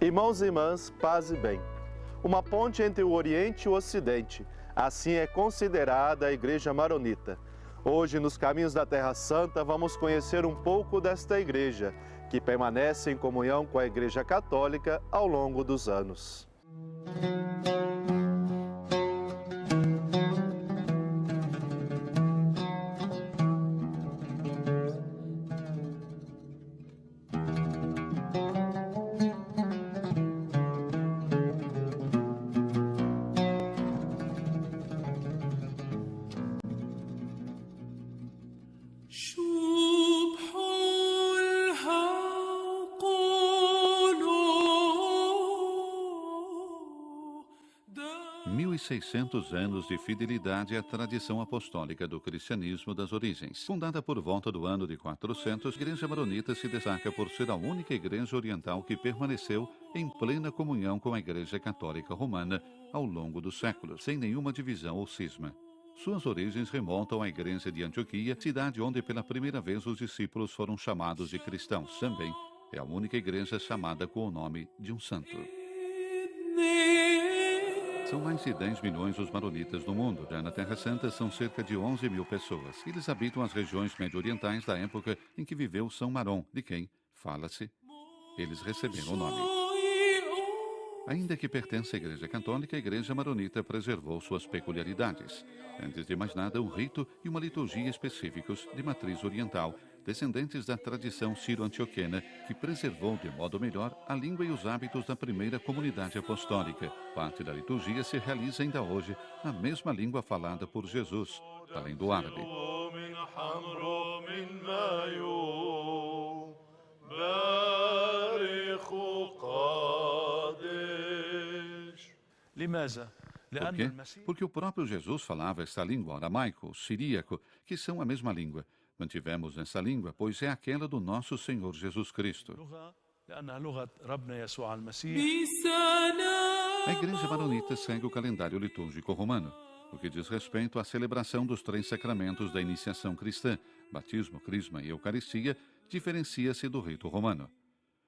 Irmãos e irmãs, paz e bem. Uma ponte entre o Oriente e o Ocidente, assim é considerada a Igreja Maronita. Hoje, nos caminhos da Terra Santa, vamos conhecer um pouco desta igreja, que permanece em comunhão com a Igreja Católica ao longo dos anos. 1600 anos de fidelidade à tradição apostólica do cristianismo das origens. Fundada por volta do ano de 400, a Igreja Maronita se destaca por ser a única igreja oriental que permaneceu em plena comunhão com a Igreja Católica Romana ao longo dos séculos, sem nenhuma divisão ou cisma. Suas origens remontam à Igreja de Antioquia, cidade onde pela primeira vez os discípulos foram chamados de cristãos. Também é a única igreja chamada com o nome de um santo. São mais de 10 milhões os maronitas no mundo. Já na Terra Santa são cerca de 11 mil pessoas. Eles habitam as regiões médio-orientais da época em que viveu São Maron, de quem, fala-se, eles receberam o nome. Ainda que pertence à Igreja Católica, a Igreja Maronita preservou suas peculiaridades. Antes de mais nada, um rito e uma liturgia específicos de matriz oriental, descendentes da tradição sírio-antioquena, que preservou de modo melhor a língua e os hábitos da primeira comunidade apostólica. Parte da liturgia se realiza ainda hoje na mesma língua falada por Jesus, além do árabe. Por quê? Porque o próprio Jesus falava esta língua, o aramaico, o siríaco, que são a mesma língua. Mantivemos essa língua, pois é aquela do nosso Senhor Jesus Cristo. A Igreja Maronita segue o calendário litúrgico romano, o que diz respeito à celebração dos 3 sacramentos da iniciação cristã, batismo, crisma e eucaristia, diferencia-se do rito romano.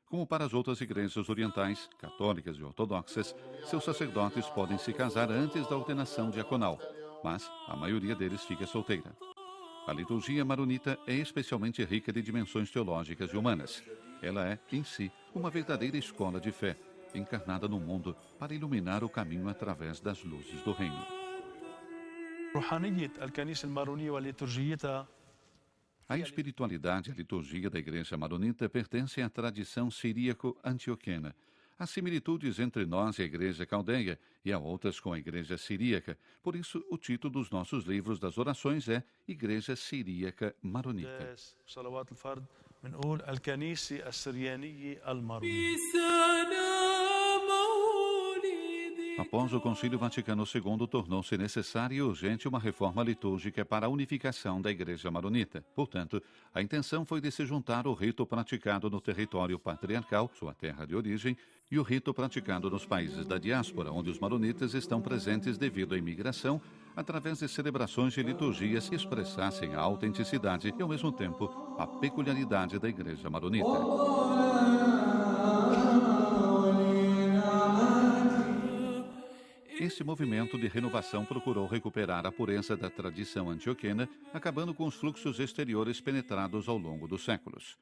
Como para as outras igrejas orientais, católicas e ortodoxas, seus sacerdotes podem se casar antes da ordenação diaconal, mas a maioria deles fica solteira. A liturgia maronita é especialmente rica de dimensões teológicas e humanas. Ela é, em si, uma verdadeira escola de fé, encarnada no mundo para iluminar o caminho através das luzes do reino. A espiritualidade e a liturgia da Igreja Maronita pertencem à tradição siríaco-antioquena. Há similitudes entre nós e a Igreja Caldeia e há outras com a Igreja Siríaca. Por isso, o título dos nossos livros das orações é Igreja Siríaca Maronita. Após o Concílio Vaticano II, tornou-se necessária e urgente uma reforma litúrgica para a unificação da Igreja Maronita. Portanto, a intenção foi de se juntar o rito praticado no território patriarcal, sua terra de origem, e o rito praticado nos países da diáspora, onde os maronitas estão presentes devido à imigração, através de celebrações e liturgias que expressassem a autenticidade e, ao mesmo tempo, a peculiaridade da Igreja Maronita. Esse movimento de renovação procurou recuperar a pureza da tradição antioquena, acabando com os fluxos exteriores penetrados ao longo dos séculos.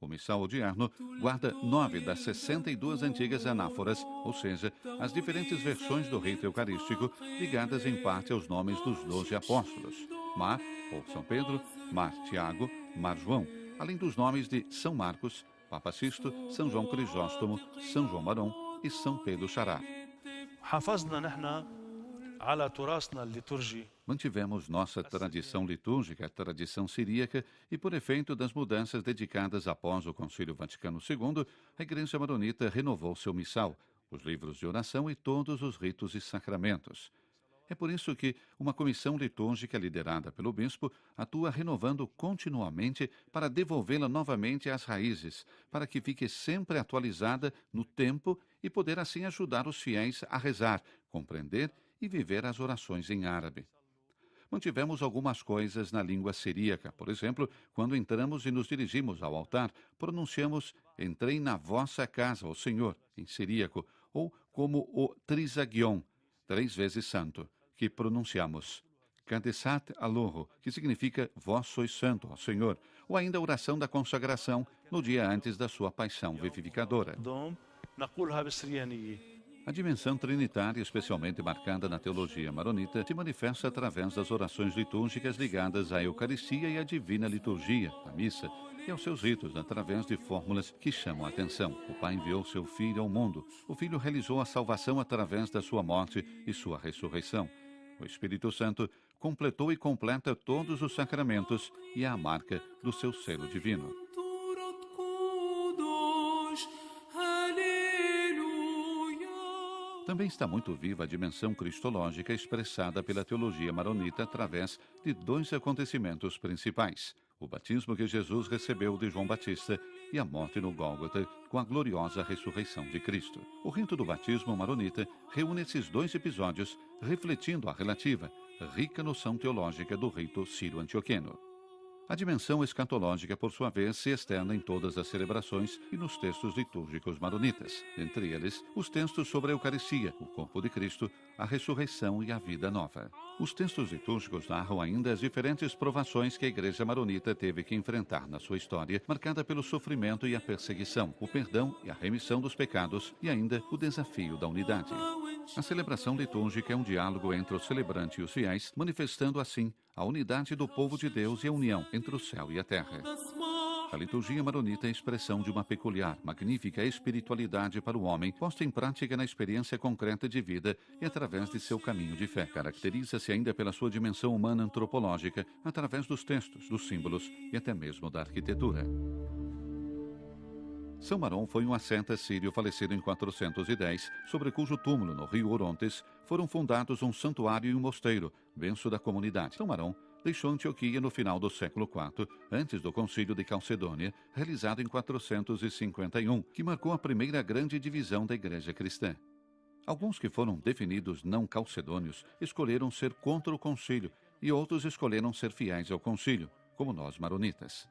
O missal odierno guarda 9 das 62 antigas anáforas, ou seja, as diferentes versões do rito eucarístico, ligadas em parte aos nomes dos 12 apóstolos: Mar, ou São Pedro, Mar Tiago, Mar João, além dos nomes de São Marcos, Papa Sisto, São João Crisóstomo, São João Maron e São Pedro Xará. Mantivemos nossa tradição litúrgica, a tradição siríaca, e por efeito das mudanças dedicadas após o Concílio Vaticano II, a Igreja Maronita renovou seu missal, os livros de oração e todos os ritos e sacramentos. É por isso que uma comissão litúrgica liderada pelo bispo atua renovando continuamente para devolvê-la novamente às raízes, para que fique sempre atualizada no tempo e poder assim ajudar os fiéis a rezar, compreender e viver as orações em árabe. Mantivemos algumas coisas na língua siríaca. Por exemplo, quando entramos e nos dirigimos ao altar, pronunciamos "Entrei na vossa casa, ó Senhor", em siríaco, ou como o Trisagion, 3 vezes santo, que pronunciamos Kadesat Aloho, que significa "Vós sois santo, ó Senhor", ou ainda a oração da consagração no dia antes da sua paixão vivificadora. A dimensão trinitária, especialmente marcada na teologia maronita, se manifesta através das orações litúrgicas ligadas à Eucaristia e à divina liturgia, à missa, e aos seus ritos, através de fórmulas que chamam a atenção. O Pai enviou seu Filho ao mundo. O Filho realizou a salvação através da sua morte e sua ressurreição. O Espírito Santo completou e completa todos os sacramentos e é a marca do seu selo divino. Também está muito viva a dimensão cristológica expressada pela teologia maronita através de 2 acontecimentos principais: o batismo que Jesus recebeu de João Batista e a morte no Gólgota com a gloriosa ressurreição de Cristo. O rito do batismo maronita reúne esses 2 episódios, refletindo a relativa, rica noção teológica do rito sírio-antioqueno. A dimensão escatológica, por sua vez, se externa em todas as celebrações e nos textos litúrgicos maronitas, entre eles os textos sobre a Eucaristia, o corpo de Cristo, a ressurreição e a vida nova. Os textos litúrgicos narram ainda as diferentes provações que a Igreja maronita teve que enfrentar na sua história, marcada pelo sofrimento e a perseguição, o perdão e a remissão dos pecados e ainda o desafio da unidade. A celebração litúrgica é um diálogo entre o celebrante e os fiéis, manifestando assim a unidade do povo de Deus e a união entre o céu e a terra. A liturgia maronita é a expressão de uma peculiar, magnífica espiritualidade para o homem, posta em prática na experiência concreta de vida e através de seu caminho de fé. Caracteriza-se ainda pela sua dimensão humana antropológica, através dos textos, dos símbolos e até mesmo da arquitetura. São Marón foi um asceta sírio falecido em 410, sobre cujo túmulo, no rio Orontes, foram fundados um santuário e um mosteiro, berço da comunidade. São Marón deixou Antioquia no final do século IV, antes do Concílio de Calcedônia, realizado em 451, que marcou a primeira grande divisão da Igreja cristã. Alguns que foram definidos não calcedônios escolheram ser contra o concílio e outros escolheram ser fiéis ao concílio, como nós maronitas.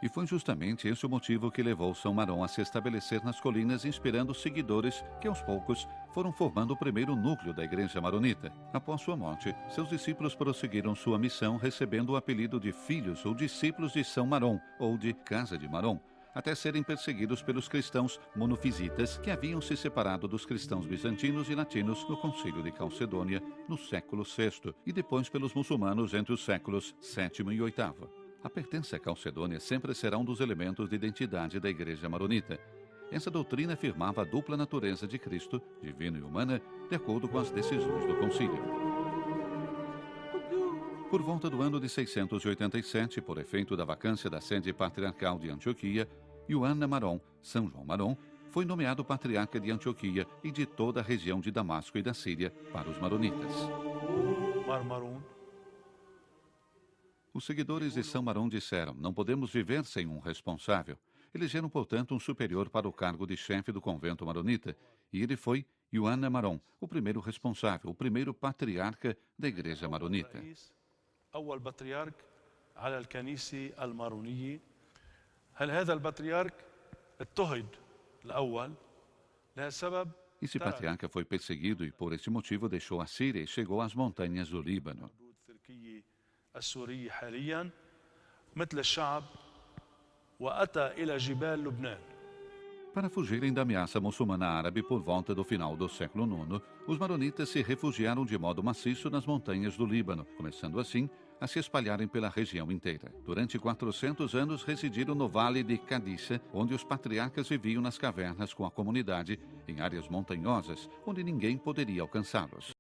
E foi justamente esse o motivo que levou São Marón a se estabelecer nas colinas, inspirando seguidores que, aos poucos, foram formando o primeiro núcleo da Igreja maronita. Após sua morte, seus discípulos prosseguiram sua missão, recebendo o apelido de filhos ou discípulos de São Marón, ou de Casa de Marón, até serem perseguidos pelos cristãos monofisitas que haviam se separado dos cristãos bizantinos e latinos no Concílio de Calcedônia no século VI e depois pelos muçulmanos entre os séculos VII e VIII. A pertença à Calcedônia sempre será um dos elementos de identidade da Igreja maronita. Essa doutrina afirmava a dupla natureza de Cristo, divina e humana, de acordo com as decisões do concílio. Por volta do ano de 687, por efeito da vacância da sede patriarcal de Antioquia, Ioanna Marón, São João Marón, foi nomeado patriarca de Antioquia e de toda a região de Damasco e da Síria para os maronitas. Os seguidores de São Marón disseram: não podemos viver sem um responsável. Elegeram, portanto, um superior para o cargo de chefe do convento maronita, e ele foi Ioanna Marón, o primeiro responsável, o primeiro patriarca da Igreja maronita. Esse patriarca foi perseguido e, por este motivo, deixou a Síria e chegou às montanhas do Líbano. السورية حاليا مثل الشعب وأتى إلى جبال لبنان. Para fugirem da ameaça muçulmana árabe por volta do final do século IX, os maronitas se refugiaram de modo maciço nas montanhas do Líbano, começando assim a se espalharem pela região inteira. Durante 400 anos residiram no Vale de Cadiça, onde os patriarcas viviam nas cavernas com a comunidade, em áreas montanhosas, onde ninguém poderia alcançá-los.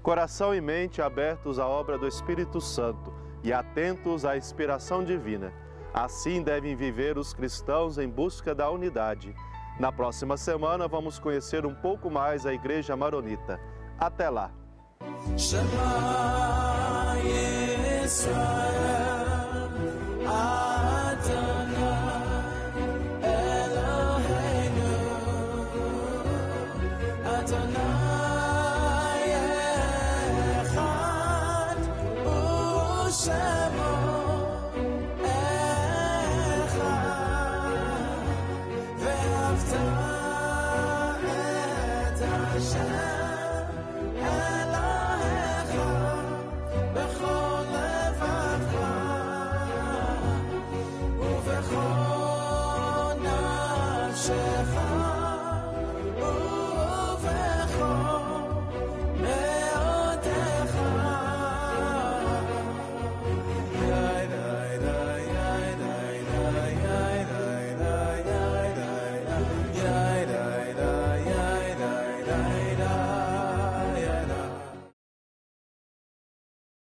Coração e mente abertos à obra do Espírito Santo e atentos à inspiração divina. Assim devem viver os cristãos em busca da unidade. Na próxima semana vamos conhecer um pouco mais a Igreja maronita. Até lá! شافع